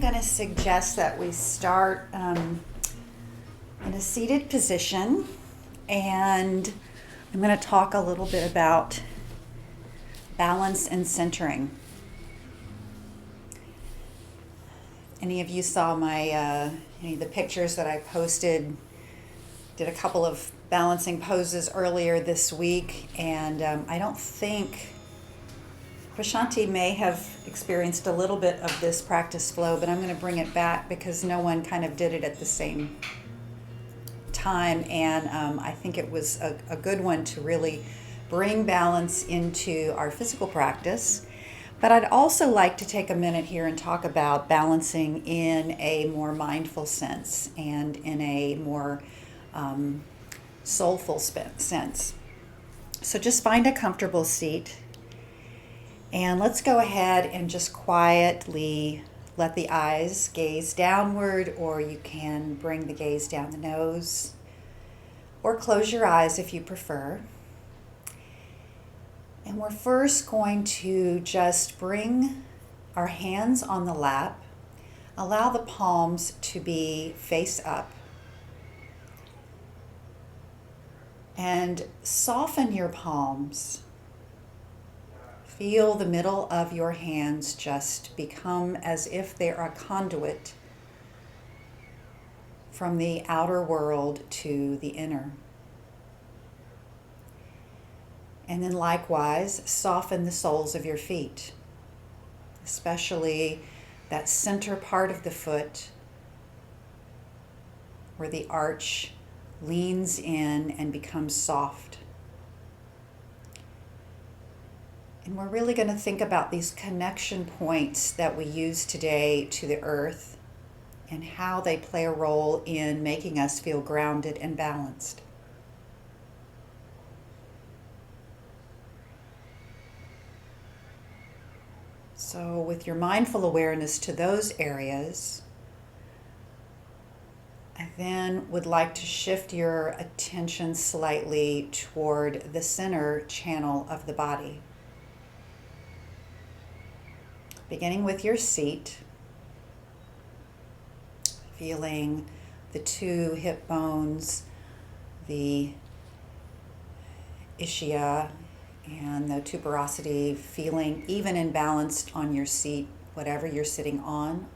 going to suggest that we start in a seated position, and I'm going to talk a little bit about balance and centering. Any of you saw my any of the pictures that I posted? Did a couple of balancing poses earlier this week, and I don't think Prashanti may have experienced a little bit of this practice flow, but I'm going to bring it back because no one kind of did it at the same time, and I think it was a good one to really bring balance into our physical practice. But I'd also like to take a minute here and talk about balancing in a more mindful sense and in a more soulful sense. So just find a comfortable seat, and let's go ahead and just quietly let the eyes gaze downward, or you can bring the gaze down the nose, or close your eyes if you prefer. And we're first going to just bring our hands on the lap, allow the palms to be face up, and soften your palms. Feel the middle of your hands just become as if they are a conduit from the outer world to the inner. And then likewise, soften the soles of your feet, especially that center part of the foot where the arch leans in and becomes soft. And we're really going to think about these connection points that we use today to the earth and how they play a role in making us feel grounded and balanced. So with your mindful awareness to those areas, I then would like to shift your attention slightly toward the center channel of the body. Beginning with your seat, feeling the two hip bones, the ischium, and the tuberosity, feeling even and balanced on your seat, whatever you're sitting on.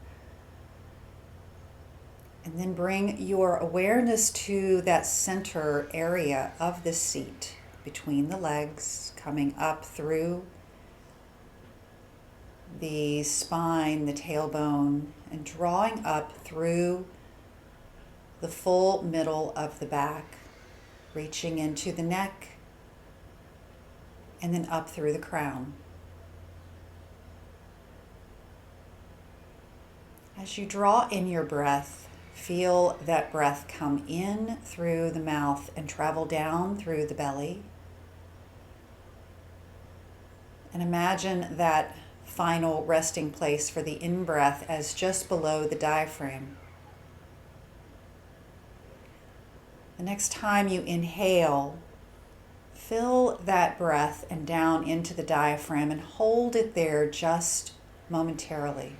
And then bring your awareness to that center area of the seat, between the legs, coming up through the spine, the tailbone, and drawing up through the full middle of the back, reaching into the neck, and then up through the crown. As you draw in your breath, feel that breath come in through the mouth and travel down through the belly. And imagine that final resting place for the in-breath as just below the diaphragm. The next time you inhale, fill that breath and down into the diaphragm and hold it there just momentarily.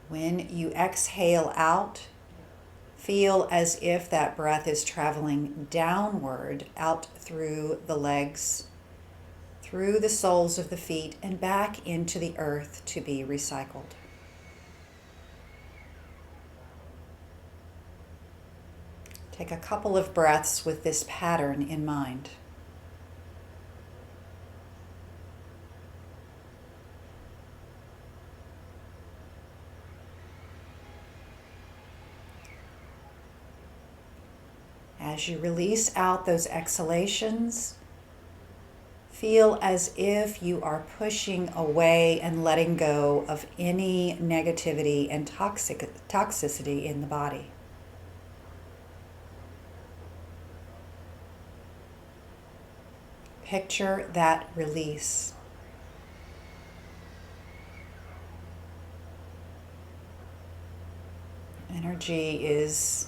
When you exhale out, feel as if that breath is traveling downward out through the legs, through the soles of the feet, and back into the earth to be recycled. Take a couple of breaths with this pattern in mind. As you release out those exhalations, feel as if you are pushing away and letting go of any negativity and toxicity in the body. Picture that release. Energy is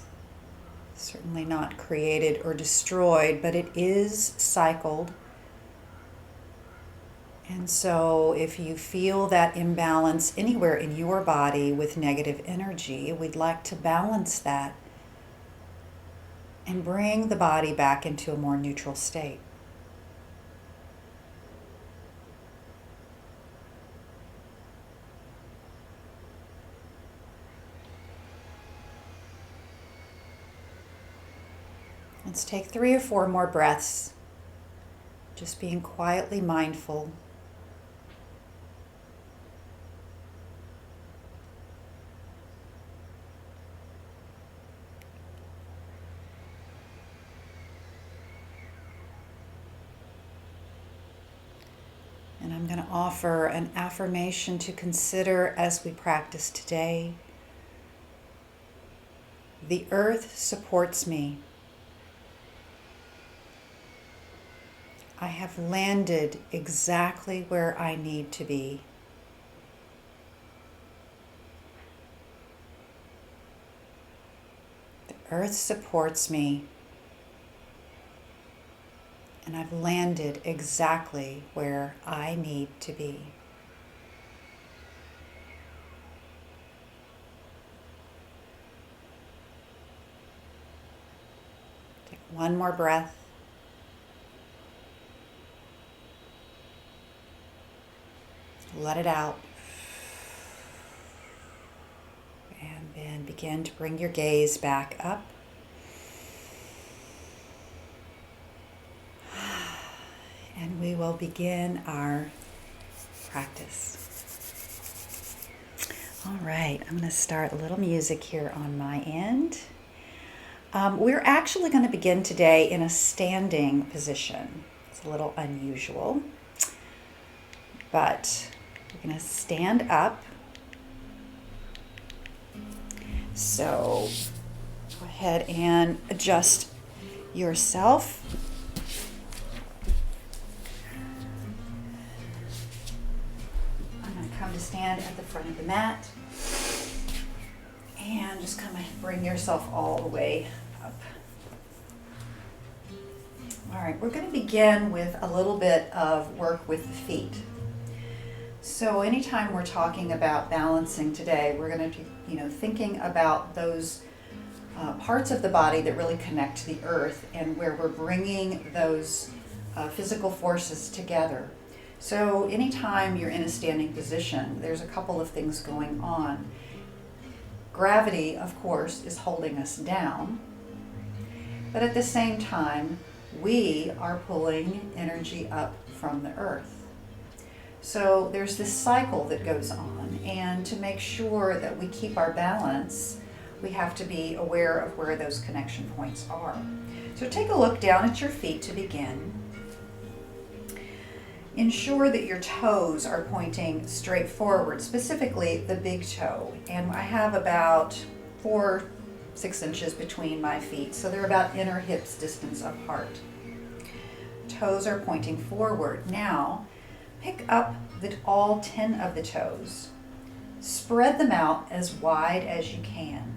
certainly not created or destroyed, but it is cycled And so if you feel that imbalance anywhere in your body with negative energy, we'd like to balance that and bring the body back into a more neutral state. Let's take 3 or 4 more breaths, just being quietly mindful. And I'm going to offer an affirmation to consider as we practice today. The earth supports me. I have landed exactly where I need to be. The earth supports me, and I've landed exactly where I need to be. Take one more breath. Let it out. And then begin to bring your gaze back up. And we will begin our practice. All right, I'm going to start a little music here on my end. We're actually going to begin today in a standing position. It's a little unusual, but we're going to stand up. So go ahead and adjust yourself. I'm going to come to stand at the front of the mat and just kind of bring yourself all the way up. All right, we're going to begin with a little bit of work with the feet. So anytime we're talking about balancing today, we're going to be, thinking about those parts of the body that really connect to the earth and where we're bringing those physical forces together. So anytime you're in a standing position, there's a couple of things going on. Gravity, of course, is holding us down, but at the same time, we are pulling energy up from the earth. So there's this cycle that goes on, and to make sure that we keep our balance, we have to be aware of where those connection points are. So take a look down at your feet to begin. Ensure that your toes are pointing straight forward, specifically the big toe. And I have about 4-6 inches between my feet, so they're about inner hips distance apart. Toes are pointing forward. Now, pick up all 10 of the toes. Spread them out as wide as you can.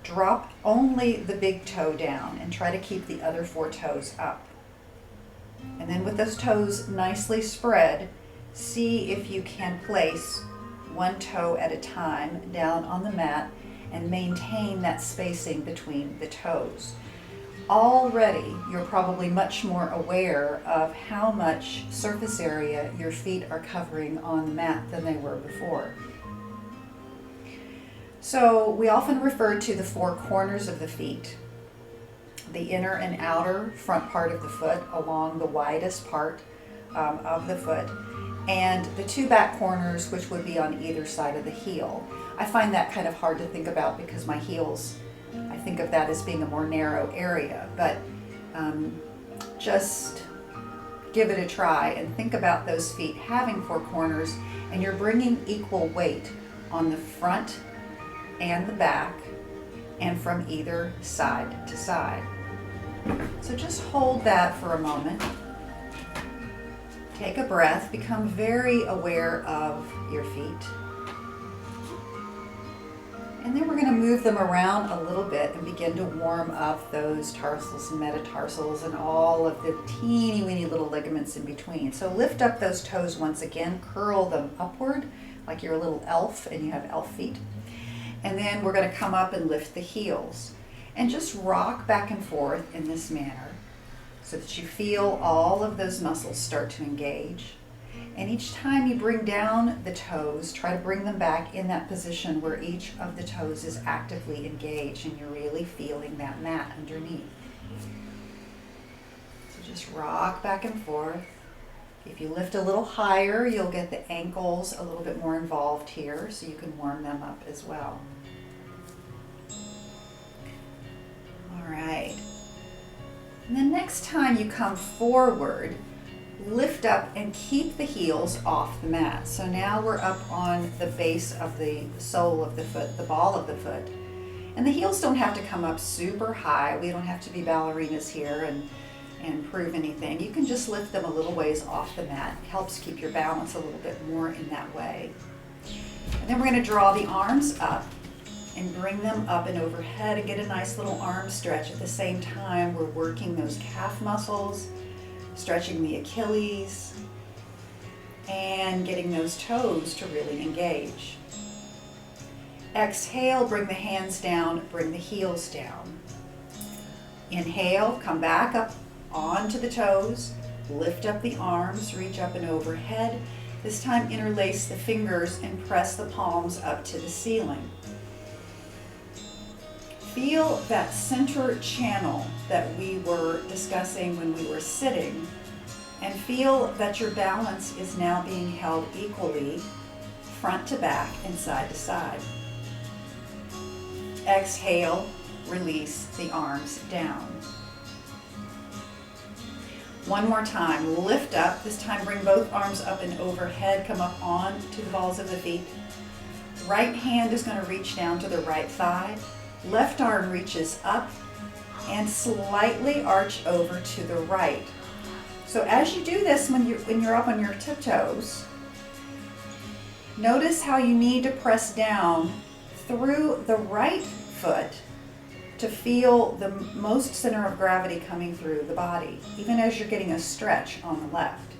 Drop only the big toe down and try to keep the other 4 toes up. And then with those toes nicely spread, see if you can place one toe at a time down on the mat and maintain that spacing between the toes. Already, you're probably much more aware of how much surface area your feet are covering on the mat than they were before. So we often refer to the 4 corners of the feet, the inner and outer front part of the foot along the widest part of the foot, and the 2 back corners, which would be on either side of the heel. I find that kind of hard to think about because my heels, I think of that as being a more narrow area, but just give it a try and think about those feet having 4 corners, and you're bringing equal weight on the front and the back and from either side to side. So just hold that for a moment. Take a breath, become very aware of your feet. And then we're going to move them around a little bit and begin to warm up those tarsals and metatarsals and all of the teeny weeny little ligaments in between. So lift up those toes once again, curl them upward like you're a little elf and you have elf feet. And then we're going to come up and lift the heels and just rock back and forth in this manner so that you feel all of those muscles start to engage. And each time you bring down the toes, try to bring them back in that position where each of the toes is actively engaged and you're really feeling that mat underneath. So just rock back and forth. If you lift a little higher, you'll get the ankles a little bit more involved here, so you can warm them up as well. All right. And then next time you come forward, lift up and keep the heels off the mat. So now we're up on the base of the sole of the foot, the ball of the foot. And the heels don't have to come up super high. We don't have to be ballerinas here and prove anything. You can just lift them a little ways off the mat. It helps keep your balance a little bit more in that way. And then we're going to draw the arms up and bring them up and overhead and get a nice little arm stretch. At the same time, we're working those calf muscles, stretching the Achilles, and getting those toes to really engage. Exhale, bring the hands down, bring the heels down. Inhale, come back up onto the toes, lift up the arms, reach up and overhead. This time interlace the fingers and press the palms up to the ceiling. Feel that center channel that we were discussing when we were sitting, and feel that your balance is now being held equally front to back and side to side. Exhale, release the arms down. One more time, lift up. This time bring both arms up and overhead, come up on to the balls of the feet. Right hand is going to reach down to the right thigh. Left arm reaches up and slightly arch over to the right. So as you do this, when you're up on your tiptoes, notice how you need to press down through the right foot to feel the most center of gravity coming through the body, even as you're getting a stretch on the left.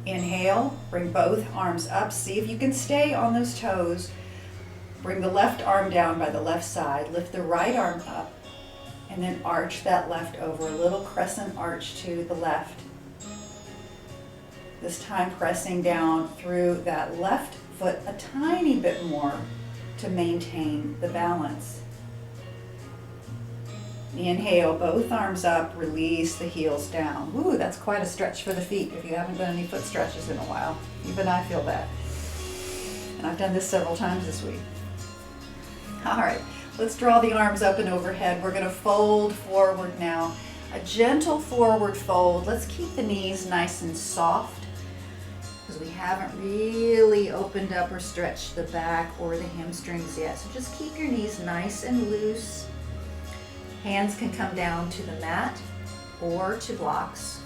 Inhale, bring both arms up. See if you can stay on those toes. Bring the left arm down by the left side. Lift the right arm up and then arch that left over. A little crescent arch to the left. This time pressing down through that left foot a tiny bit more to maintain the balance. Inhale, both arms up, release the heels down. Ooh, that's quite a stretch for the feet if you haven't done any foot stretches in a while. Even I feel that. And I've done this several times this week. All right, let's draw the arms up and overhead. We're going to fold forward now. A gentle forward fold. Let's keep the knees nice and soft, because we haven't really opened up or stretched the back or the hamstrings yet. So just keep your knees nice and loose. Hands can come down to the mat or to blocks.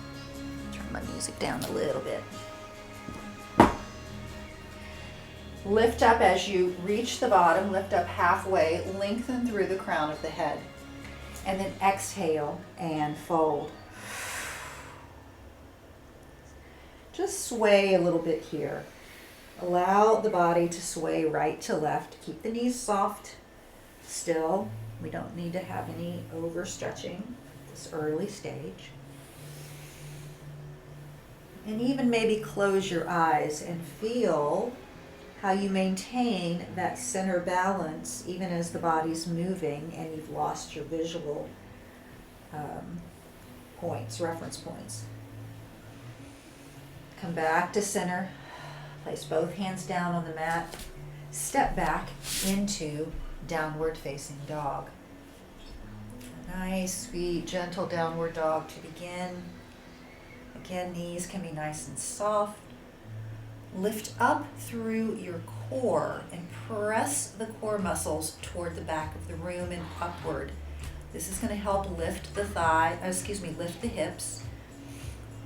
Turn my music down a little bit. Lift up as you reach the bottom, lift up halfway, lengthen through the crown of the head. And then exhale and fold. Just sway a little bit here. Allow the body to sway right to left. Keep the knees soft still. We don't need to have any overstretching at this early stage. And even maybe close your eyes and feel how you maintain that center balance even as the body's moving and you've lost your visual points, reference points. Come back to center, place both hands down on the mat, step back into downward facing dog. A nice, sweet, gentle downward dog to begin. Again, knees can be nice and soft. Lift up through your core and press the core muscles toward the back of the room and upward. This is going to help lift the lift the hips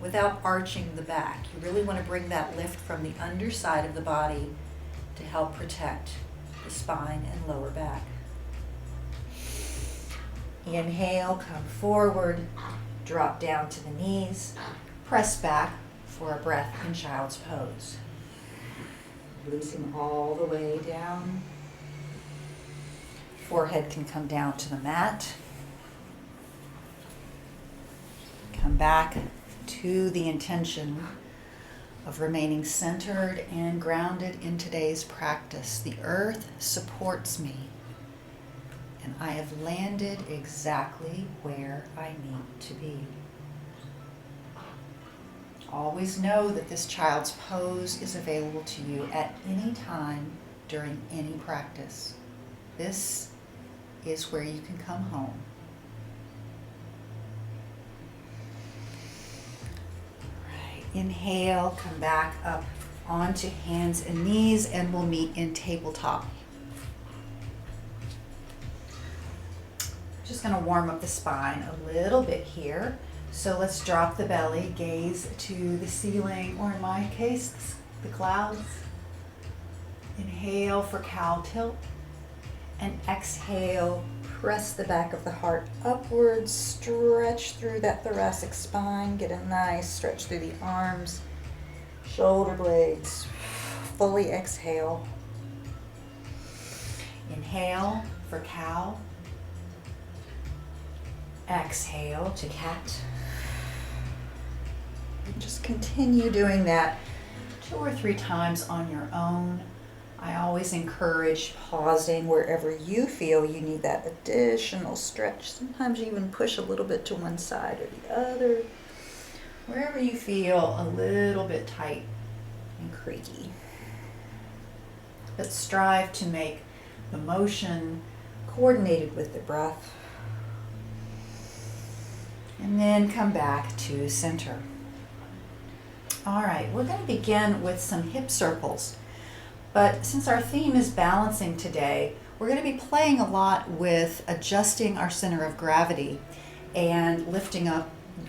without arching the back. You really want to bring that lift from the underside of the body to help protect the spine and lower back. Inhale, come forward, drop down to the knees, press back for a breath in child's pose. Releasing all the way down. Forehead can come down to the mat. Come back to the intention of remaining centered and grounded in today's practice. The earth supports me, and I have landed exactly where I need to be. Always know that this child's pose is available to you at any time during any practice. This is where you can come home. Right. Inhale, come back up onto hands and knees, and we'll meet in tabletop. Just going to warm up the spine a little bit here. So let's drop the belly, gaze to the ceiling, or in my case, the clouds. Inhale for cow tilt, and exhale, press the back of the heart upwards, stretch through that thoracic spine, get a nice stretch through the arms, shoulder blades, fully exhale. Inhale for cow, exhale to cat. And just continue doing that 2 or 3 times on your own. I always encourage pausing wherever you feel you need that additional stretch. Sometimes you even push a little bit to one side or the other. Wherever you feel a little bit tight and creaky. But strive to make the motion coordinated with the breath. And then come back to center. All right, we're going to begin with some hip circles. But since our theme is balancing today, we're going to be playing a lot with adjusting our center of gravity and lifting up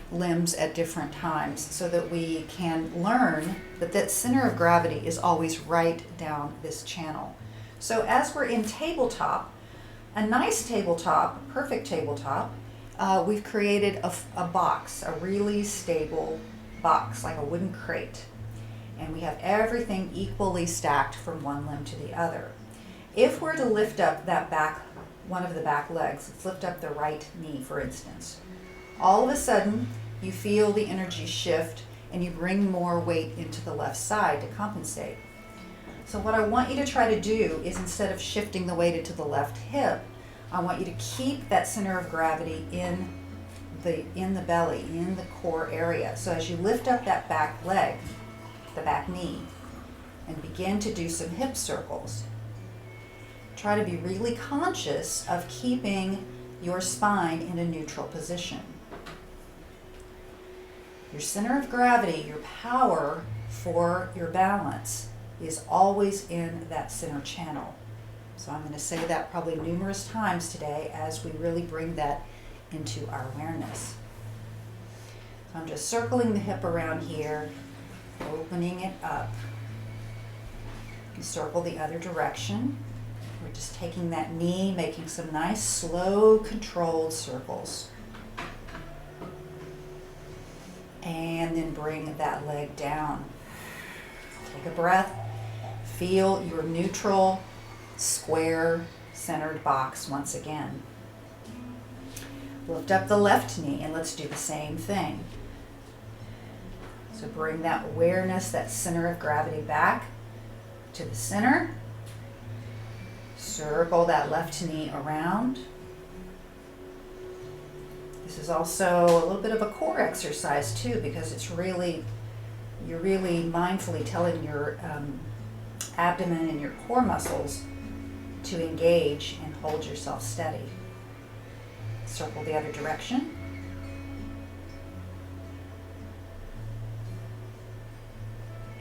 limbs at different times so that we can learn that that center of gravity is always right down this channel. So as we're in tabletop, a nice tabletop, perfect tabletop, we've created a box, a really stable box, like a wooden crate. And we have everything equally stacked from one limb to the other. If we're to lift up that back, one of the back legs, let's lift up the right knee, for instance. All of a sudden, you feel the energy shift and you bring more weight into the left side to compensate. So what I want you to try to do is, instead of shifting the weight into the left hip, I want you to keep that center of gravity in the belly, in the core area. So as you lift up that back leg, the back knee, and begin to do some hip circles, try to be really conscious of keeping your spine in a neutral position. Your center of gravity, your power for your balance, is always in that center channel. So I'm going to say that probably numerous times today as we really bring that into our awareness. So I'm just circling the hip around here, opening it up. You circle the other direction. We're just taking that knee, making some nice, slow, controlled circles. And then bring that leg down. Take a breath. Feel your neutral, square, centered box once again. Lift up the left knee and let's do the same thing. So bring that awareness, that center of gravity back to the center. Circle that left knee around. This is also a little bit of a core exercise too, because you're really mindfully telling your abdomen and your core muscles to engage and hold yourself steady. Circle the other direction.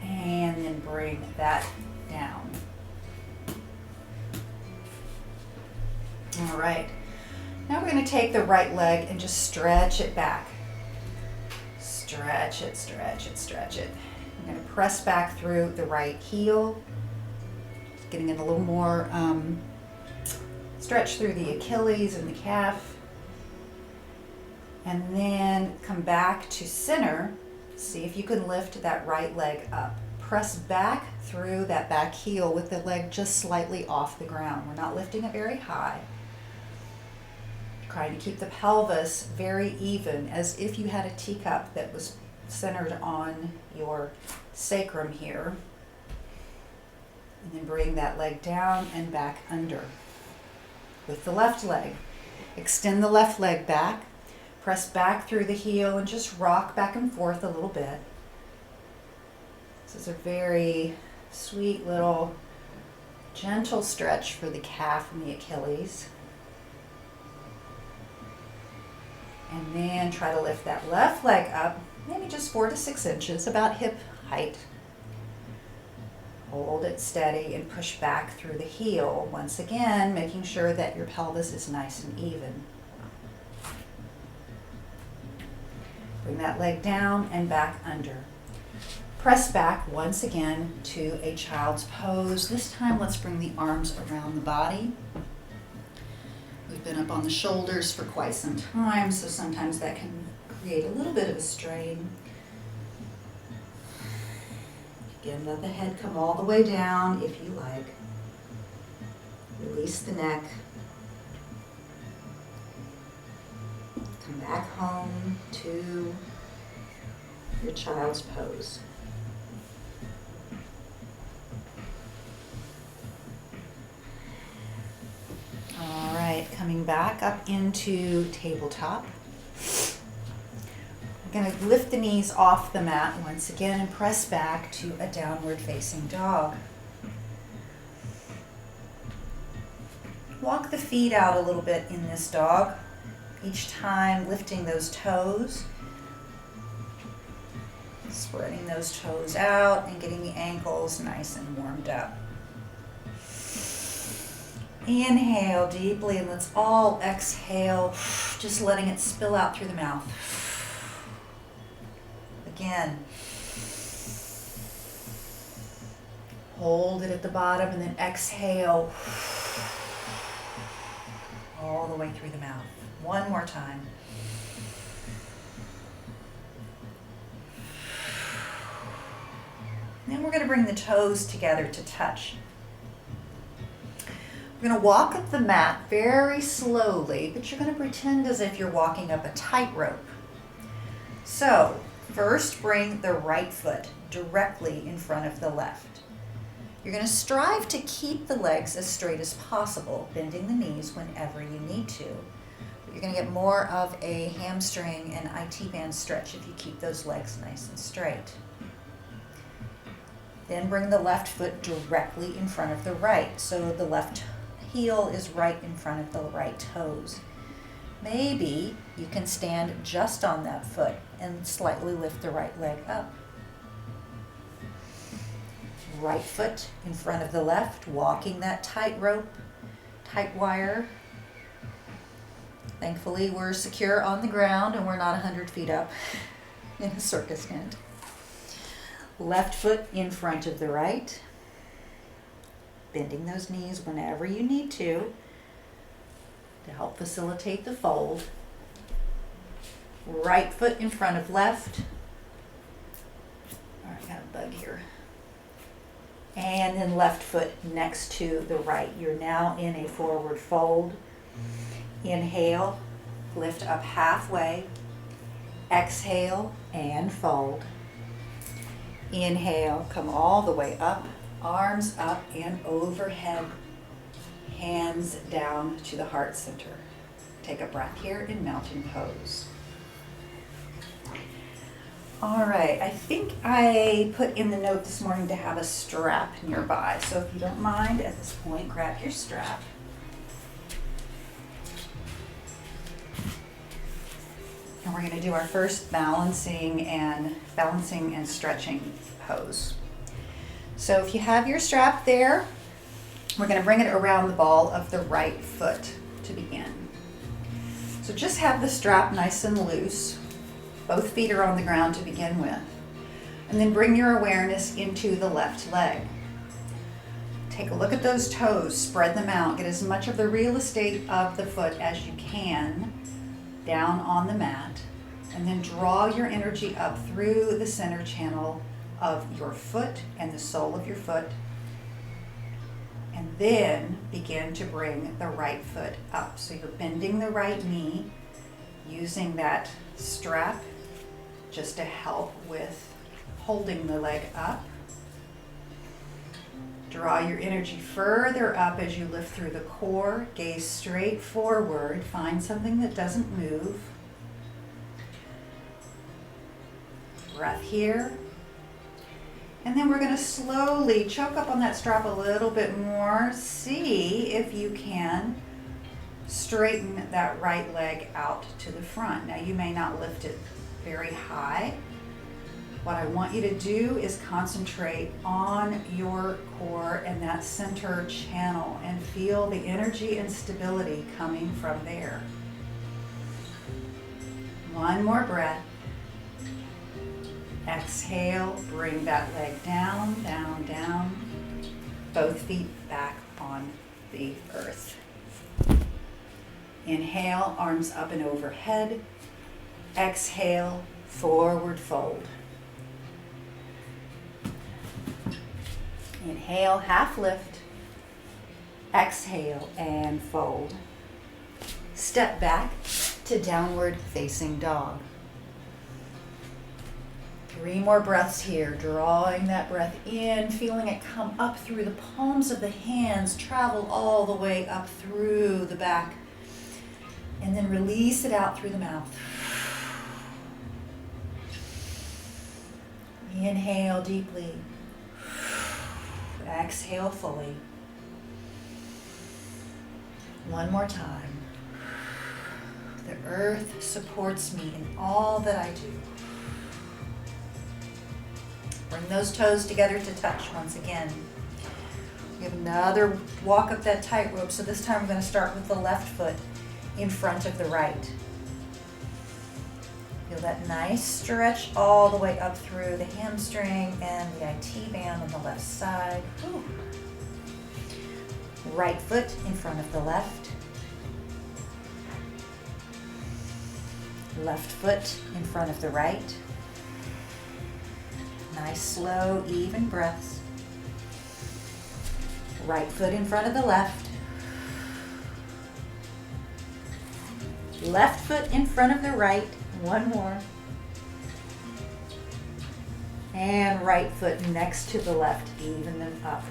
And then bring that down. All right. Now we're going to take the right leg and just stretch it back. Stretch it, stretch it, stretch it. I'm going to press back through the right heel. getting in a little more stretch through the Achilles and the calf. And then come back to center. See if you can lift that right leg up. Press back through that back heel with the leg just slightly off the ground. We're not lifting it very high. Trying to keep the pelvis very even, as if you had a teacup that was centered on your sacrum here. And then bring that leg down and back under. With the left leg, extend the left leg back. Press back through the heel and just rock back and forth a little bit. This is a very sweet little gentle stretch for the calf and the Achilles. And then try to lift that left leg up, maybe just 4 to 6 inches, about hip height. Hold it steady and push back through the heel. Once again, making sure that your pelvis is nice and even. Bring that leg down and back under. Press back once again to a child's pose. This time, let's bring the arms around the body. We've been up on the shoulders for quite some time, so sometimes that can create a little bit of a strain. Again, let the head come all the way down if you like. Release the neck. Come back home to your child's pose. All right, coming back up into tabletop. We're going to lift the knees off the mat once again and press back to a downward facing dog. Walk the feet out a little bit in this dog, each time lifting those toes, spreading those toes out and getting the ankles nice and warmed up. Inhale deeply, and let's all exhale, just letting it spill out through the mouth. Again, hold it at the bottom and then exhale all the way through the mouth. One more time. Then we're going to bring the toes together to touch. We're going to walk up the mat very slowly, but you're going to pretend as if you're walking up a tightrope. So, first bring the right foot directly in front of the left. You're going to strive to keep the legs as straight as possible, bending the knees whenever you need to. But you're going to get more of a hamstring and IT band stretch if you keep those legs nice and straight. Then bring the left foot directly in front of the right, so the left heel is right in front of the right toes. Maybe you can stand just on that foot and slightly lift the right leg up. Right foot in front of the left, walking that tightrope, tight wire. Thankfully, we're secure on the ground and we're not 100 feet up in a circus tent. Left foot in front of the right, bending those knees whenever you need to help facilitate the fold. Right foot in front of left. All right, got a bug here. And then left foot next to the right. You're now in a forward fold. Inhale, lift up halfway. Exhale and fold. Inhale, come all the way up, arms up and overhead, hands down to the heart center. Take a breath here in mountain pose. All right, I think I put in the note this morning to have a strap nearby. So if you don't mind, at this point, grab your strap. And we're going to do our first balancing and stretching pose. So if you have your strap there, we're going to bring it around the ball of the right foot to begin. So just have the strap nice and loose. Both feet are on the ground to begin with. And then bring your awareness into the left leg. take a look at those toes, spread them out, get as much of the real estate of the foot as you can down on the mat, and then draw your energy up through the center channel of your foot and the sole of your foot, and then begin to bring the right foot up. So you're bending the right knee, using that strap just to help with holding the leg up. Draw your energy further up as you lift through the core. Gaze straight forward. Find something that doesn't move. Breath here. And then we're going to slowly choke up on that strap a little bit more. See if you can straighten that right leg out to the front. Now you may not lift it very high. What I want you to do is concentrate on your core and that center channel and feel the energy and stability coming from there. One more breath. Exhale, bring that leg down, down, down. Both feet back on the earth. Inhale, arms up and overhead. Exhale, forward fold. Inhale, half lift. Exhale and fold. Step back to downward facing dog. 3 more breaths here, drawing that breath in, feeling it come up through the palms of the hands, travel all the way up through the back, and then release it out through the mouth. Inhale deeply. Exhale fully. One more time. The earth supports me in all that I do. Bring those toes together to touch once again. We have another walk up that tightrope, so this time we're going to start with the left foot in front of the right. Feel that nice stretch all the way up through the hamstring and the IT band on the left side. Whew. Right foot in front of the left. Left foot in front of the right. Nice, slow, even breaths. Right foot in front of the left. Left foot in front of the right. One more. And right foot next to the left, even them up.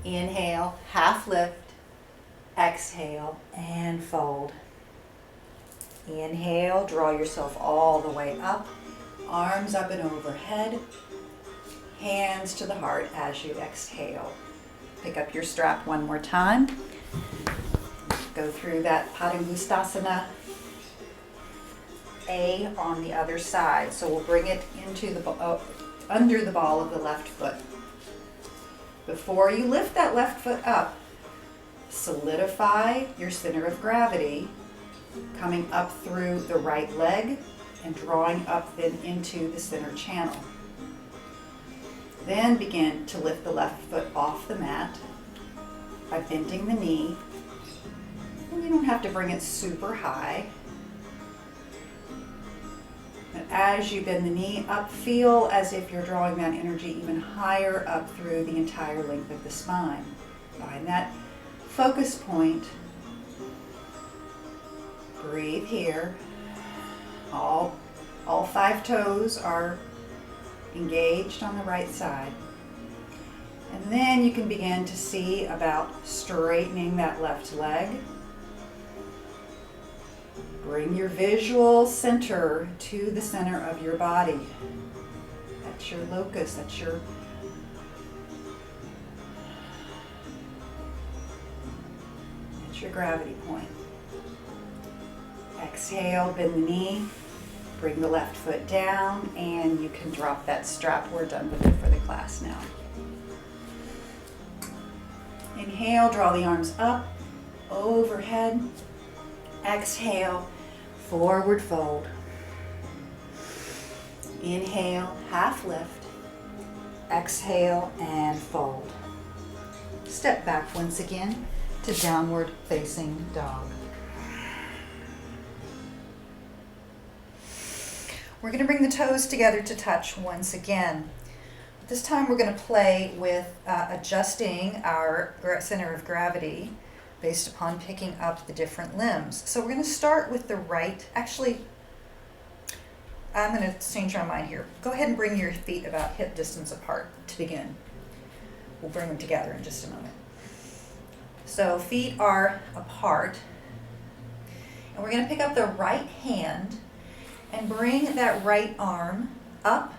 Inhale, half lift. Exhale, and fold. Inhale, draw yourself all the way up. Arms up and overhead. Hands to the heart as you exhale. Pick up your strap one more time. Go through that Padangustasana A on the other side. So we'll bring it into the under the ball of the left foot. Before you lift that left foot up, solidify your center of gravity, coming up through the right leg and drawing up then into the center channel. Then begin to lift the left foot off the mat by bending the knee. And you don't have to bring it super high. But as you bend the knee up, feel as if you're drawing that energy even higher up through the entire length of the spine. Find that focus point. Breathe here. All 5 toes are engaged on the right side. And then you can begin to see about straightening that left leg. Bring your visual center to the center of your body. That's your locus, that's your gravity point. Exhale, bend the knee, bring the left foot down, and you can drop that strap. We're done with it for the class now. Inhale, draw the arms up, overhead. Exhale, forward fold. Inhale, half lift. Exhale and fold. Step back once again to downward facing dog. We're going to bring the toes together to touch once again. This time we're going to play with adjusting our center of gravity based upon picking up the different limbs. So we're going to start with the right. Actually, I'm going to change my mind here. Go ahead and bring your feet about hip distance apart to begin. We'll bring them together in just a moment. So feet are apart. And we're going to pick up the right hand and bring that right arm up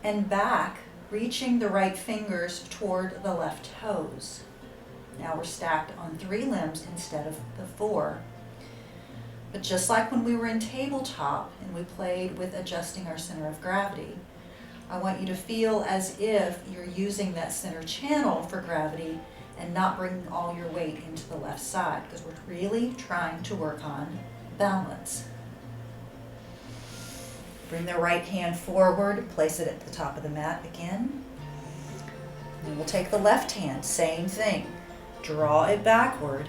and back, reaching the right fingers toward the left toes. Now we're stacked on 3 limbs instead of the 4. But just like when we were in tabletop and we played with adjusting our center of gravity, I want you to feel as if you're using that center channel for gravity and not bringing all your weight into the left side, because we're really trying to work on balance. Bring the right hand forward, place it at the top of the mat again. And we'll take the left hand, same thing. Draw it backward.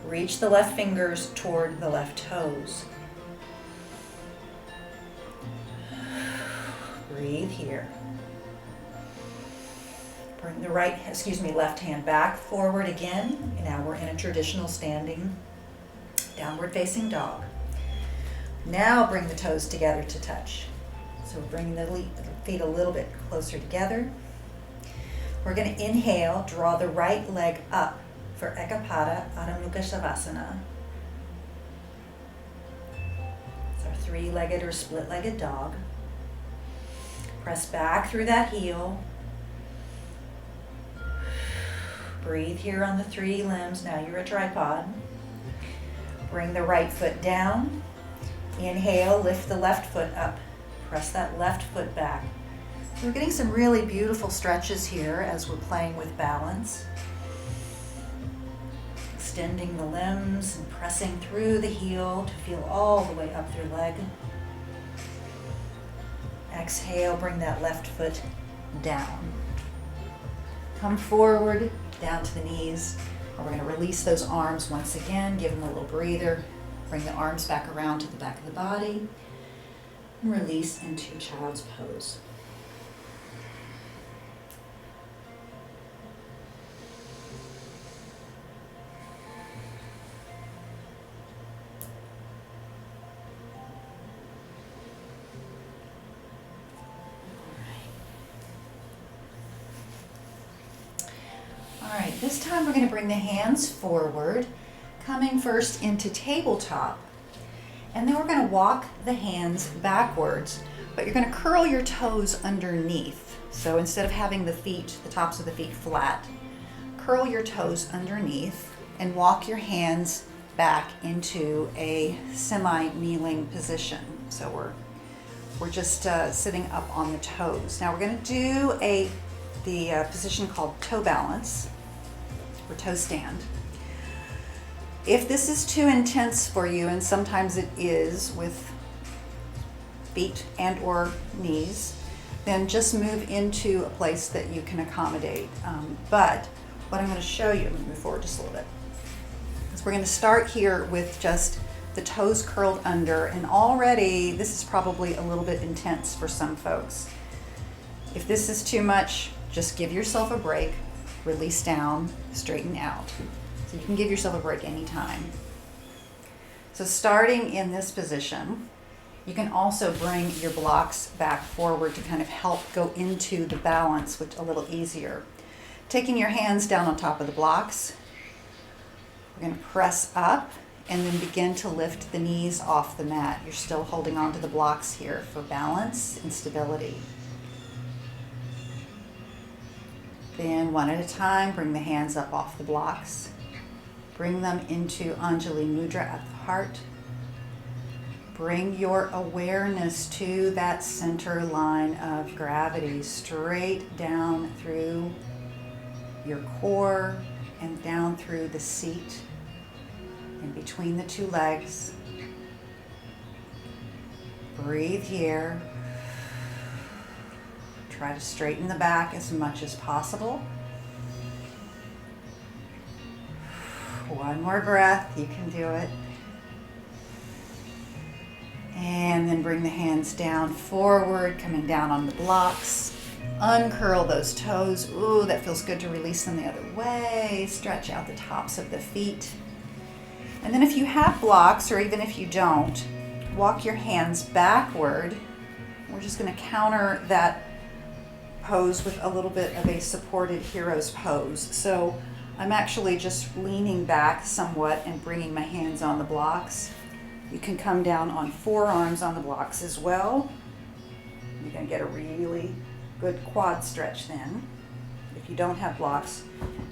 Reach the left fingers toward the left toes. Breathe here. Bring the left hand back forward again. And now we're in a traditional standing downward facing dog. Now bring the toes together to touch. So we're bringing the feet a little bit closer together. We're going to inhale, draw the right leg up for Ekapada Adho Mukha Shavasana. It's our 3-legged or split-legged dog. Press back through that heel. Breathe here on the 3 limbs. Now you're a tripod. Bring the right foot down. Inhale, lift the left foot up. Press that left foot back. So we're getting some really beautiful stretches here as we're playing with balance. Extending the limbs and pressing through the heel to feel all the way up your leg. Exhale, bring that left foot down. Come forward, down to the knees. We're going to release those arms once again, give them a little breather. Bring the arms back around to the back of the body. And release into child's pose. All right, this time we're going to bring the hands forward, coming first into tabletop, and then we're going to walk the hands backwards, but you're going to curl your toes underneath. So instead of having the tops of the feet flat, curl your toes underneath and walk your hands back into a semi-kneeling position. So we're just sitting up on the toes. Now we're going to do the position called toe balance or toe stand. If this is too intense for you, and sometimes it is with feet and or knees, then just move into a place that you can accommodate. But what I'm going to show you, I'm going to move forward just a little bit, is we're going to start here with just the toes curled under, and already this is probably a little bit intense for some folks. If this is too much, just give yourself a break, release down, straighten out. So you can give yourself a break anytime. So starting in this position, you can also bring your blocks back forward to kind of help go into the balance, which a little easier. Taking your hands down on top of the blocks, we're going to press up and then begin to lift the knees off the mat. You're still holding on to the blocks here for balance and stability. Then one at a time, bring the hands up off the blocks. Bring them into Anjali Mudra at the heart. Bring your awareness to that center line of gravity, straight down through your core and down through the seat, in between the 2 legs. Breathe here. Try to straighten the back as much as possible. One more breath. You can do it. And then bring the hands down forward, coming down on the blocks. Uncurl those toes. Ooh, that feels good to release them the other way. Stretch out the tops of the feet. And then if you have blocks, or even if you don't, walk your hands backward. We're just going to counter that pose with a little bit of a supported hero's pose. So I'm actually just leaning back somewhat and bringing my hands on the blocks. You can come down on forearms on the blocks as well. You're going to get a really good quad stretch then. If you don't have blocks,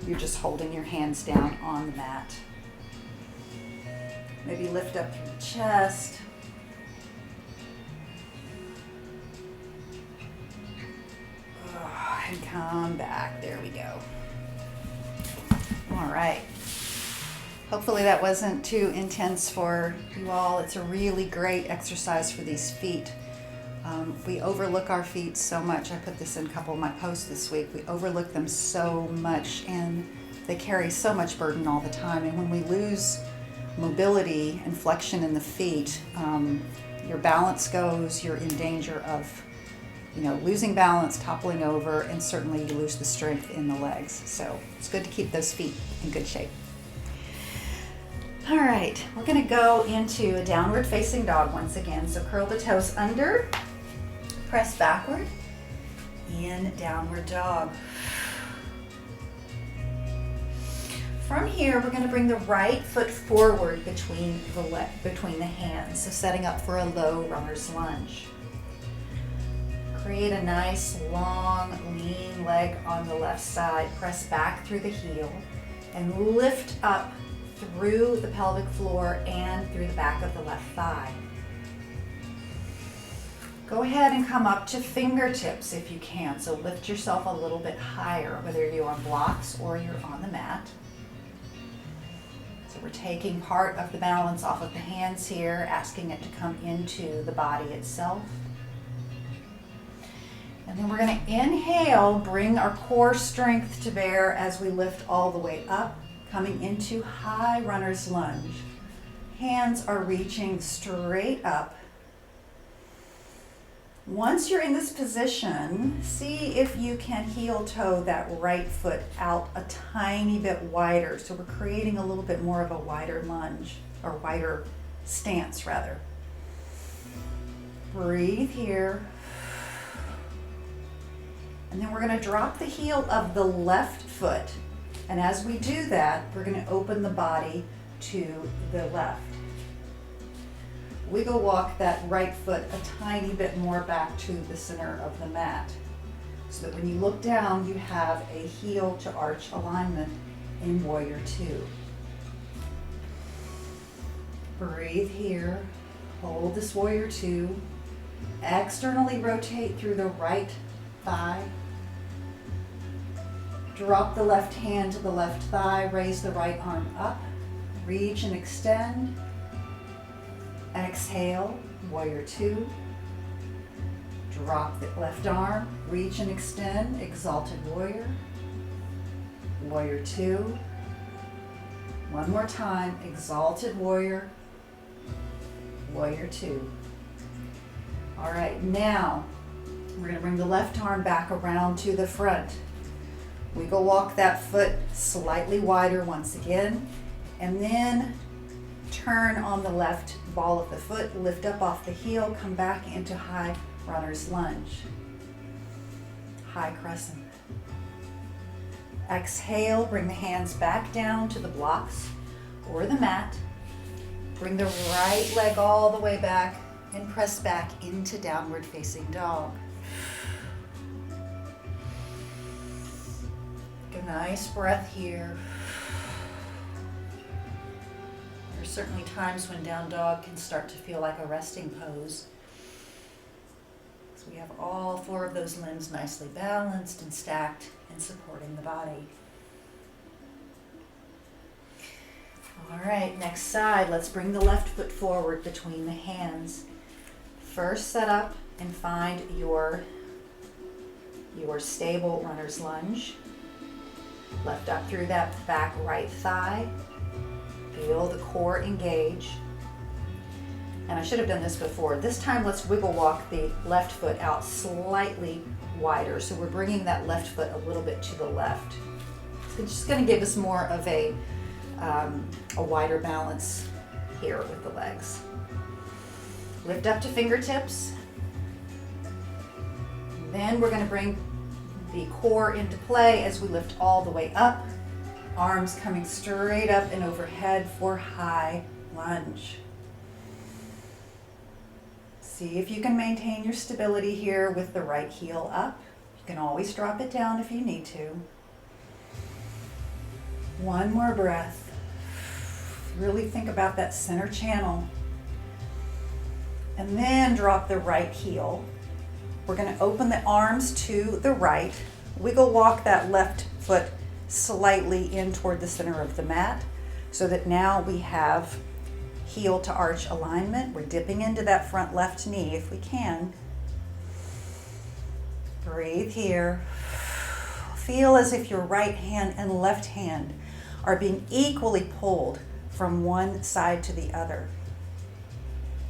you're just holding your hands down on the mat. Maybe lift up through the chest. And come back. There we go. All right. Hopefully that wasn't too intense for you all. It's a really great exercise for these feet. We overlook our feet so much. I put this in a couple of my posts this week. We overlook them so much, and they carry so much burden all the time. And when we lose mobility and flexion in the feet, your balance goes, you're in danger of losing balance, toppling over, and certainly you lose the strength in the legs. So it's good to keep those feet in good shape. All right, we're going to go into a downward facing dog once again. So curl the toes under, press backward, in downward dog. From here, we're going to bring the right foot forward between the hands, so setting up for a low runner's lunge. Create a nice, long, lean leg on the left side. Press back through the heel and lift up through the pelvic floor and through the back of the left thigh. Go ahead and come up to fingertips if you can. So lift yourself a little bit higher, whether you're on blocks or you're on the mat. So we're taking part of the balance off of the hands here, asking it to come into the body itself. And then we're going to inhale, bring our core strength to bear as we lift all the way up, coming into high runner's lunge. Hands are reaching straight up. Once you're in this position, see if you can heel toe that right foot out a tiny bit wider. So we're creating a little bit more of a wider lunge, or wider stance rather. Breathe here. And then we're going to drop the heel of the left foot. And as we do that, we're going to open the body to the left. Wiggle walk that right foot a tiny bit more back to the center of the mat, so that when you look down, you have a heel to arch alignment in Warrior Two. Breathe here. Hold this Warrior Two. Externally rotate through the right thigh. Drop the left hand to the left thigh, raise the right arm up, reach and extend. Exhale, Warrior Two. Drop the left arm, reach and extend, Exalted Warrior. Warrior Two. One more time, Exalted Warrior. Warrior Two. All right, now we're going to bring the left arm back around to the front. Wiggle walk that foot slightly wider once again, and then turn on the left ball of the foot, lift up off the heel, come back into high runner's lunge. High crescent. Exhale, bring the hands back down to the blocks or the mat. Bring the right leg all the way back and press back into downward facing dog. Take a nice breath here. There's certainly times when down dog can start to feel like a resting pose. So we have all four of those limbs nicely balanced and stacked and supporting the body. All right, next side. Let's bring the left foot forward between the hands. First, set up and find your stable runner's lunge. Left up through that back right thigh. Feel the core engage. And I should have done this before. This time let's wiggle walk the left foot out slightly wider. So we're bringing that left foot a little bit to the left. It's just going to give us more of a wider balance here with the legs. Lift up to fingertips. Then we're going to bring the core into play as we lift all the way up. Arms coming straight up and overhead for high lunge. See if you can maintain your stability here with the right heel up. You can always drop it down if you need to. One more breath. Really think about that center channel. And then drop the right heel. We're going to open the arms to the right. Wiggle walk that left foot slightly in toward the center of the mat so that now we have heel to arch alignment. We're dipping into that front left knee if we can. Breathe here. Feel as if your right hand and left hand are being equally pulled from one side to the other.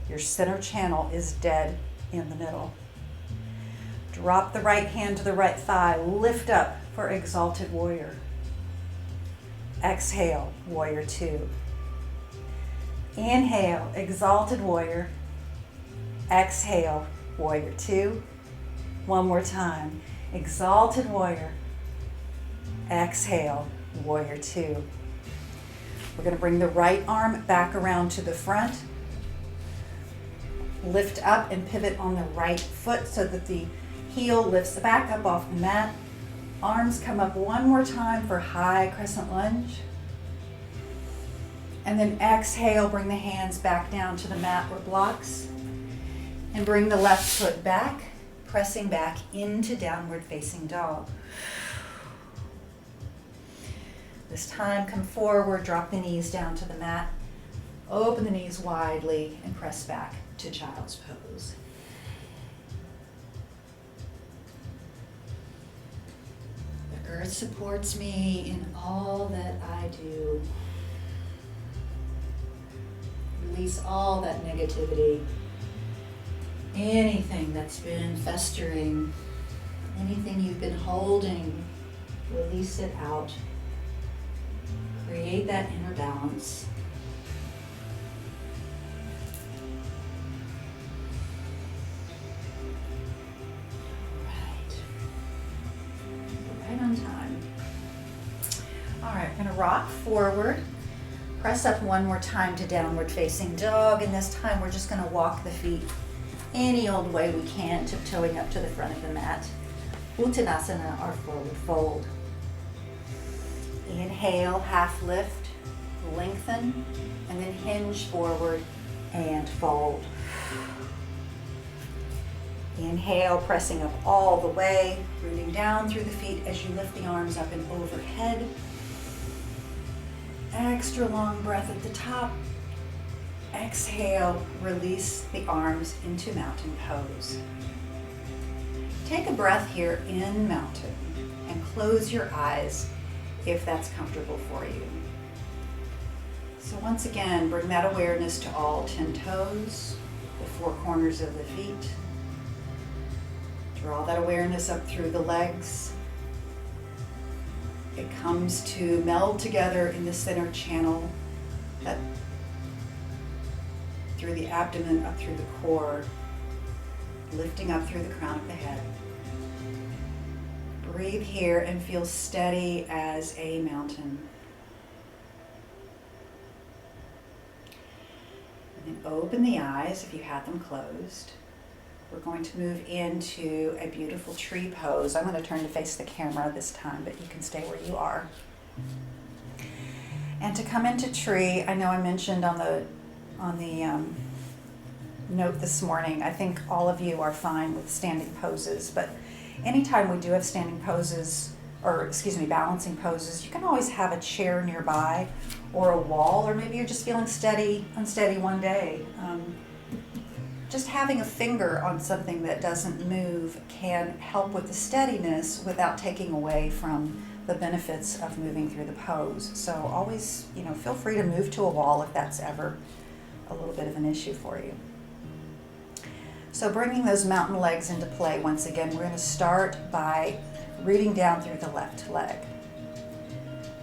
Your center channel is dead in the middle. Drop the right hand to the right thigh. Lift up for Exalted Warrior. Exhale, Warrior Two. Inhale, Exalted Warrior. Exhale, Warrior Two. One more time. Exalted Warrior. Exhale, Warrior Two. We're going to bring the right arm back around to the front. Lift up and pivot on the right foot so that the heel lifts back up off the mat. Arms come up one more time for high crescent lunge. And then exhale, bring the hands back down to the mat or blocks. And bring the left foot back, pressing back into downward facing dog. This time, come forward, drop the knees down to the mat. Open the knees widely and press back to child's pose. The earth supports me in all that I do. Release all that negativity, anything that's been festering, anything you've been holding, release it out. Create that inner balance. Right on time. All right, we're going to rock forward. Press up one more time to downward facing dog, and this time we're just going to walk the feet any old way we can, tiptoeing up to the front of the mat. Uttanasana, our forward fold. Inhale, half lift, lengthen, and then hinge forward and fold. Inhale, pressing up all the way, rooting down through the feet as you lift the arms up and overhead. Extra long breath at the top. Exhale, release the arms into mountain pose. Take a breath here in mountain and close your eyes if that's comfortable for you. So once again, bring that awareness to all 10 toes, the 4 corners of the feet. Draw that awareness up through the legs. It comes to meld together in the center channel, that through the abdomen, up through the core, lifting up through the crown of the head. Breathe here and feel steady as a mountain. And then open the eyes if you had them closed. We're going to move into a beautiful tree pose. I'm going to turn to face the camera this time, but you can stay where you are. And to come into tree, I know I mentioned on the note this morning, I think all of you are fine with standing poses, but anytime we do have standing poses, balancing poses, you can always have a chair nearby or a wall, or maybe you're just feeling unsteady one day. Just having a finger on something that doesn't move can help with the steadiness without taking away from the benefits of moving through the pose. So always, feel free to move to a wall if that's ever a little bit of an issue for you. So bringing those mountain legs into play once again, we're going to start by rooting down through the left leg.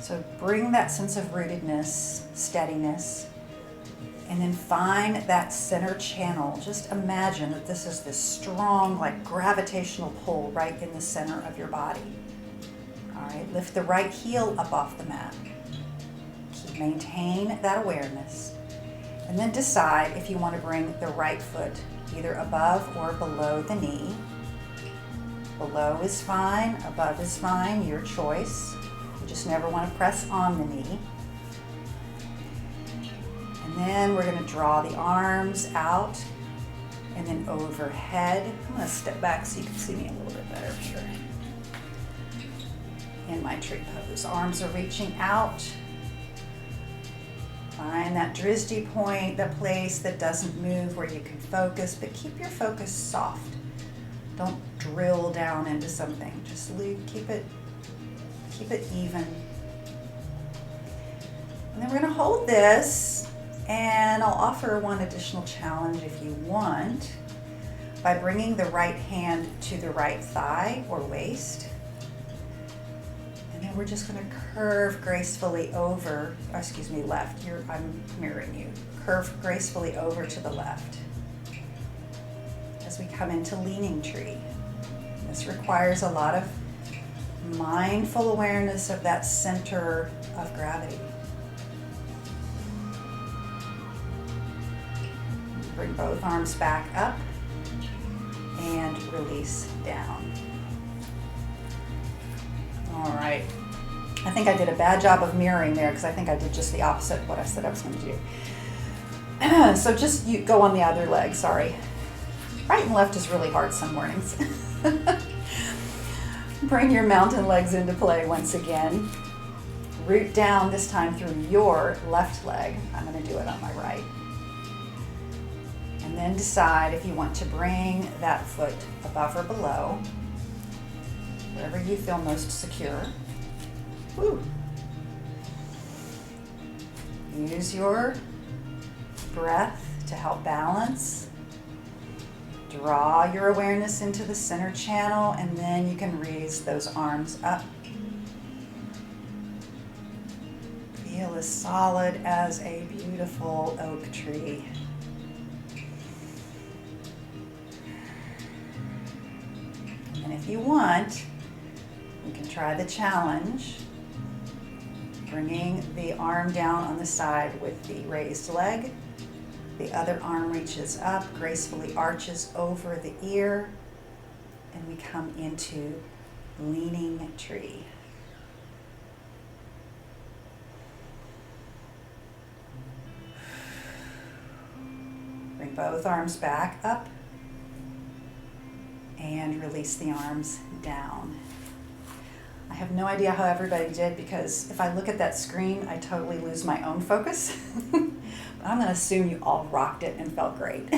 So bring that sense of rootedness, steadiness, and then find that center channel. Just imagine that this is this strong, like gravitational pull right in the center of your body. All right, lift the right heel up off the mat. Maintain that awareness. And then decide if you want to bring the right foot either above or below the knee. Below is fine, above is fine, your choice. You just never want to press on the knee. And then we're going to draw the arms out and then overhead. I'm going to step back so you can see me a little bit better here. In my tree pose, arms are reaching out. Find that dristy point, the place that doesn't move where you can focus, but keep your focus soft. Don't drill down into something. Just keep it even. And then we're going to hold this, and I'll offer one additional challenge if you want by bringing the right hand to the right thigh or waist. And then we're just going to curve gracefully over, left. I'm mirroring you. Curve gracefully over to the left as we come into leaning tree. This requires a lot of mindful awareness of that center of gravity. Bring both arms back up and release down. All right. I think I did a bad job of mirroring there because I think I did just the opposite of what I said I was going to do. So just you go on the other leg, sorry. Right and left is really hard some mornings. Bring your mountain legs into play once again. Root down this time through your left leg. I'm going to do it on my right. And then decide if you want to bring that foot above or below, wherever you feel most secure. Woo. Use your breath to help balance. Draw your awareness into the center channel, and then you can raise those arms up. Feel as solid as a beautiful oak tree. And if you want, you can try the challenge, bringing the arm down on the side with the raised leg. The other arm reaches up, gracefully arches over the ear, and we come into leaning tree. Bring both arms back up and release the arms down. I have no idea how everybody did, because if I look at that screen, I totally lose my own focus. But I'm going to assume you all rocked it and felt great.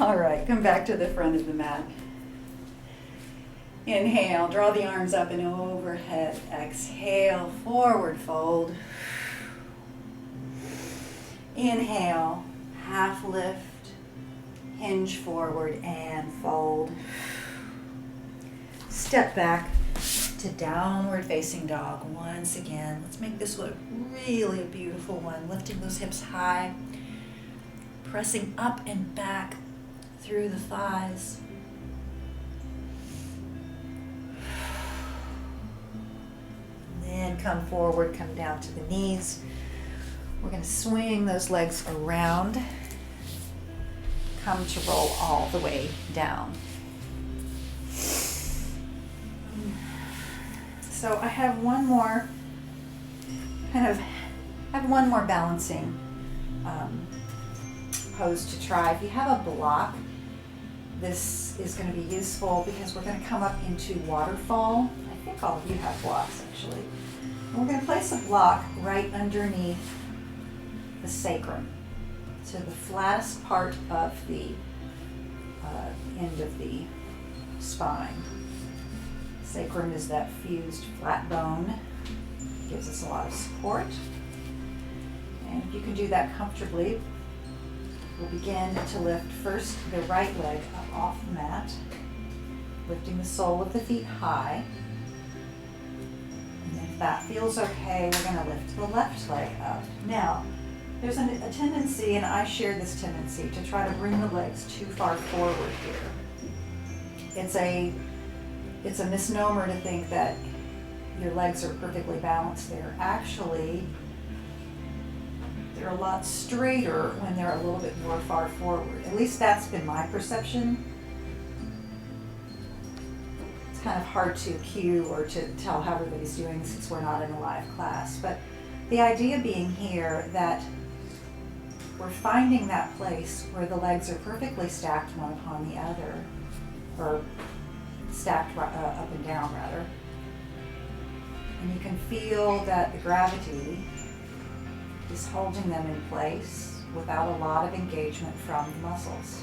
All right, come back to the front of the mat. Inhale, draw the arms up and overhead. Exhale, forward fold. Inhale, half lift, hinge forward and fold. Step back to downward facing dog once again. Let's make this one really a beautiful one. Lifting those hips high, pressing up and back through the thighs. Then come forward, come down to the knees. We're going to swing those legs around. Come to roll all the way down. So I have one more balancing pose to try. If you have a block, this is going to be useful because we're going to come up into Waterfall. I think all of you have blocks actually. And we're going to place a block right underneath the sacrum, so the flattest part of the end of the spine. Sacrum is that fused flat bone. Gives us a lot of support. And if you can do that comfortably, we'll begin to lift first the right leg up off the mat, lifting the sole of the feet high. And if that feels okay, we're going to lift the left leg up. Now, there's a tendency, and I share this tendency, to try to bring the legs too far forward here. It's a misnomer to think that your legs are perfectly balanced there. Actually, they're a lot straighter when they're a little bit more far forward. At least that's been my perception. It's kind of hard to cue or to tell how everybody's doing since we're not in a live class. But the idea being here that we're finding that place where the legs are perfectly stacked one upon the other, or stacked up and down rather. And you can feel that the gravity is holding them in place without a lot of engagement from the muscles.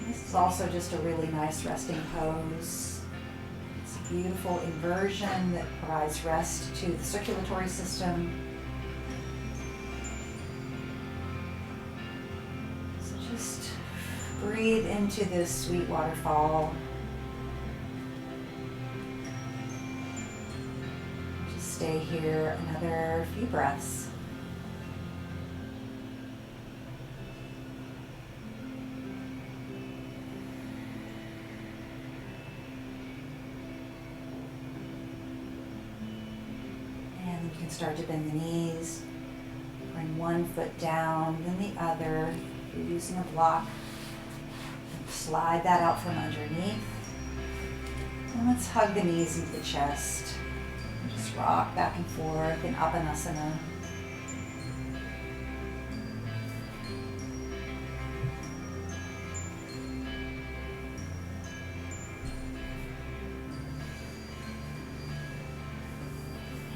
This is also just a really nice resting pose. It's a beautiful inversion that provides rest to the circulatory system. So just breathe into this sweet waterfall. Just stay here another few breaths. And you can start to bend the knees. Bring one foot down, then the other. If you're using a block, slide that out from underneath. And let's hug the knees into the chest. And just rock back and forth in Apanasana.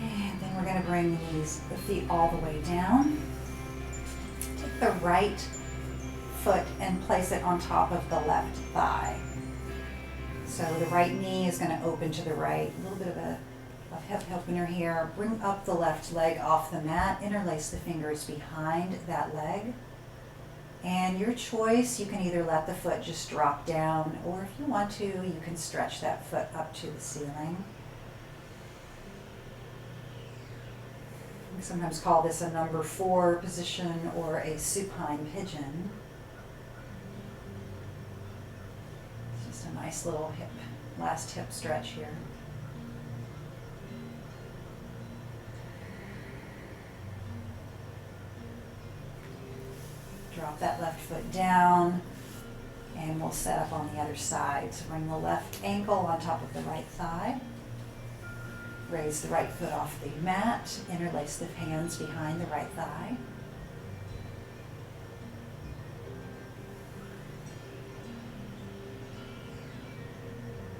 And then we're going to bring the feet all the way down. Take the right foot and place it on top of the left thigh. So the right knee is going to open to the right. A little bit of a hip opener here. Bring up the left leg off the mat. Interlace the fingers behind that leg. And your choice, you can either let the foot just drop down, or if you want to, you can stretch that foot up to the ceiling. We sometimes call this a number 4 position or a supine pigeon. It's just a nice little last hip stretch here. Drop that left foot down, and we'll set up on the other side. So bring the left ankle on top of the right thigh. Raise the right foot off the mat. Interlace the hands behind the right thigh.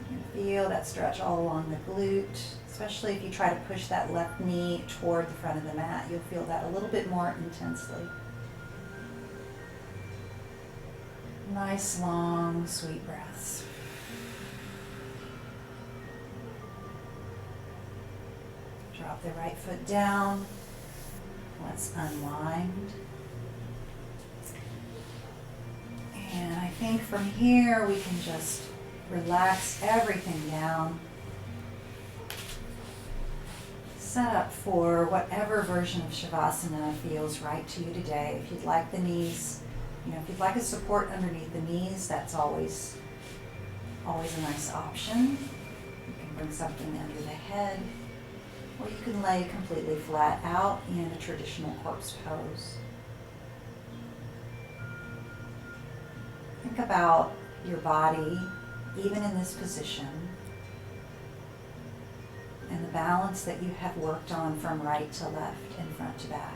And feel that stretch all along the glute, especially if you try to push that left knee toward the front of the mat. You'll feel that a little bit more intensely. Nice, long, sweet breaths. Drop the right foot down. Let's unwind. And I think from here we can just relax everything down. Set up for whatever version of Shavasana feels right to you today. If you'd like the knees, if you'd like a support underneath the knees, that's always a nice option. You can bring something under the head, or you can lay completely flat out in a traditional corpse pose. Think about your body, even in this position, and the balance that you have worked on from right to left and front to back.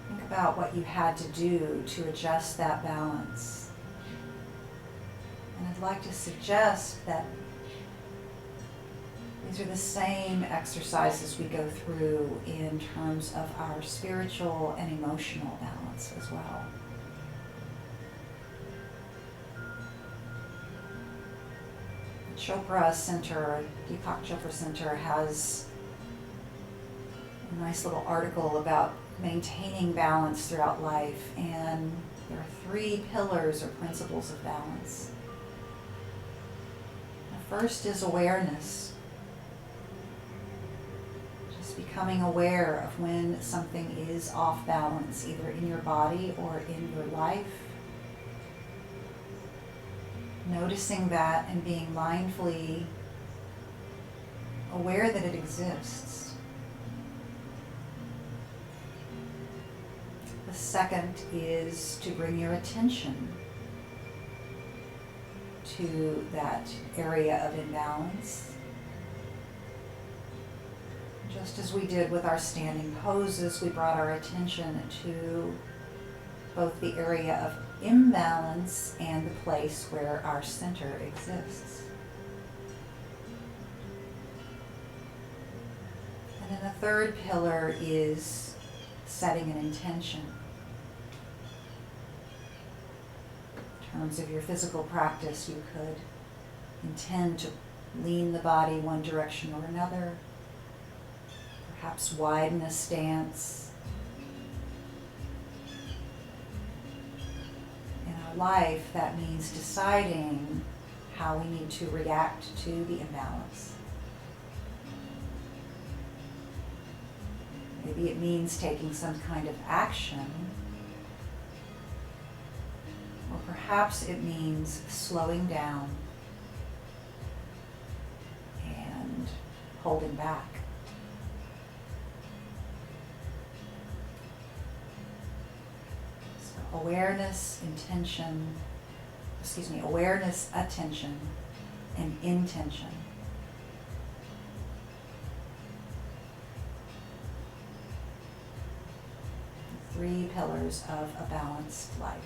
Think about what you had to do to adjust that balance. And I'd like to suggest that These are the same exercises we go through in terms of our spiritual and emotional balance as well. Chopra Center, Deepak Chopra Center has a nice little article about maintaining balance throughout life, and there are 3 pillars or principles of balance. The first is awareness. Just becoming aware of when something is off balance, either in your body or in your life. Noticing that and being mindfully aware that it exists. The second is to bring your attention to that area of imbalance. Just as we did with our standing poses, we brought our attention to both the area of imbalance and the place where our center exists. And then the third pillar is setting an intention. In terms of your physical practice, you could intend to lean the body one direction or another, perhaps widen a stance. Life, that means deciding how we need to react to the imbalance. Maybe it means taking some kind of action, or perhaps it means slowing down and holding back. Awareness, attention, and intention. 3 pillars of a balanced life.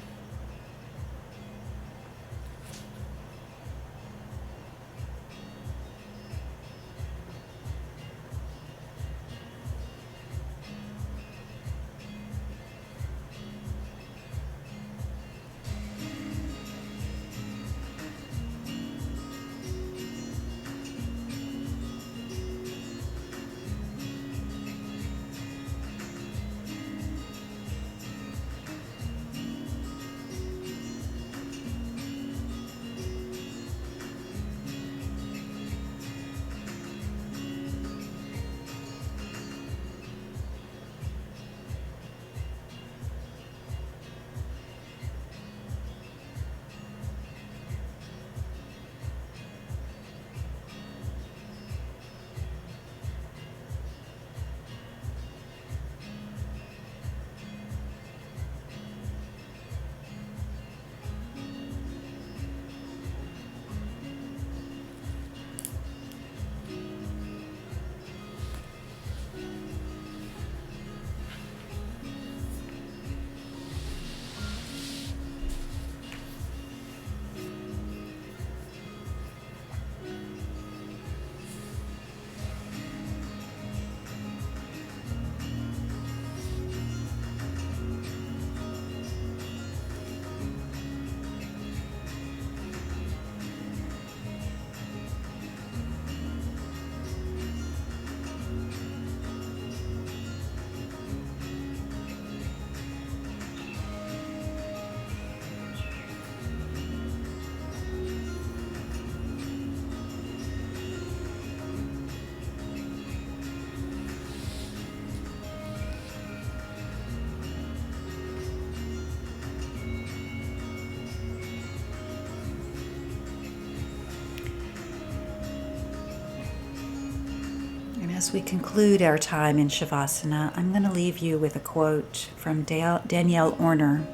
As we conclude our time in Shavasana, I'm going to leave you with a quote from Danielle Orner,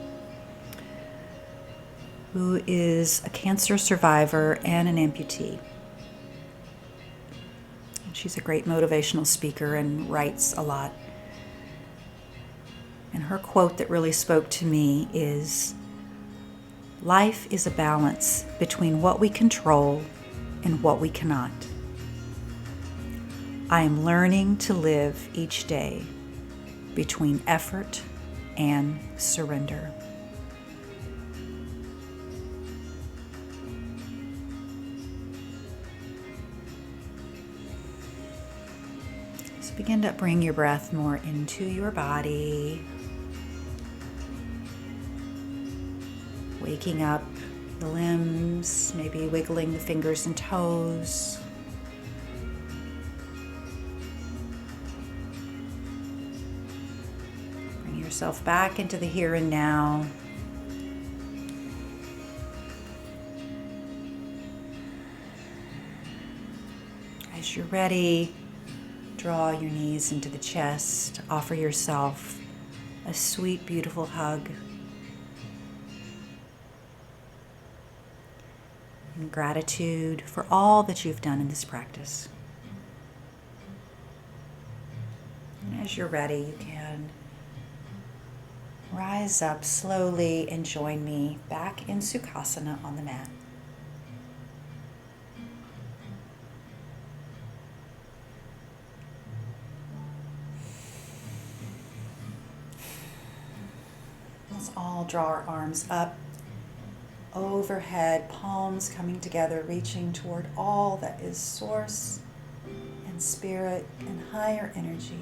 who is a cancer survivor and an amputee. She's a great motivational speaker and writes a lot. And her quote that really spoke to me is, "Life is a balance between what we control and what we cannot. I am learning to live each day between effort and surrender. So begin to bring your breath more into your body, waking up the limbs, maybe wiggling the fingers and toes. Bring yourself back into the here and now. As you're ready, draw your knees into the chest. Offer yourself a sweet, beautiful hug. In gratitude for all that you've done in this practice. And as you're ready, you can rise up slowly and join me back in Sukhasana on the mat. Let's all draw our arms up overhead, palms coming together, reaching toward all that is source and spirit and higher energy.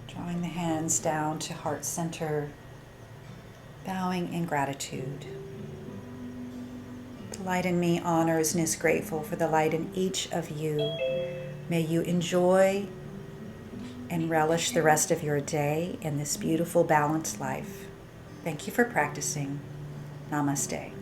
Drawing the hands down to heart center, bowing in gratitude. The light in me honors and is grateful for the light in each of you. May you enjoy and relish the rest of your day in this beautiful, balanced life. Thank you for practicing. Namaste.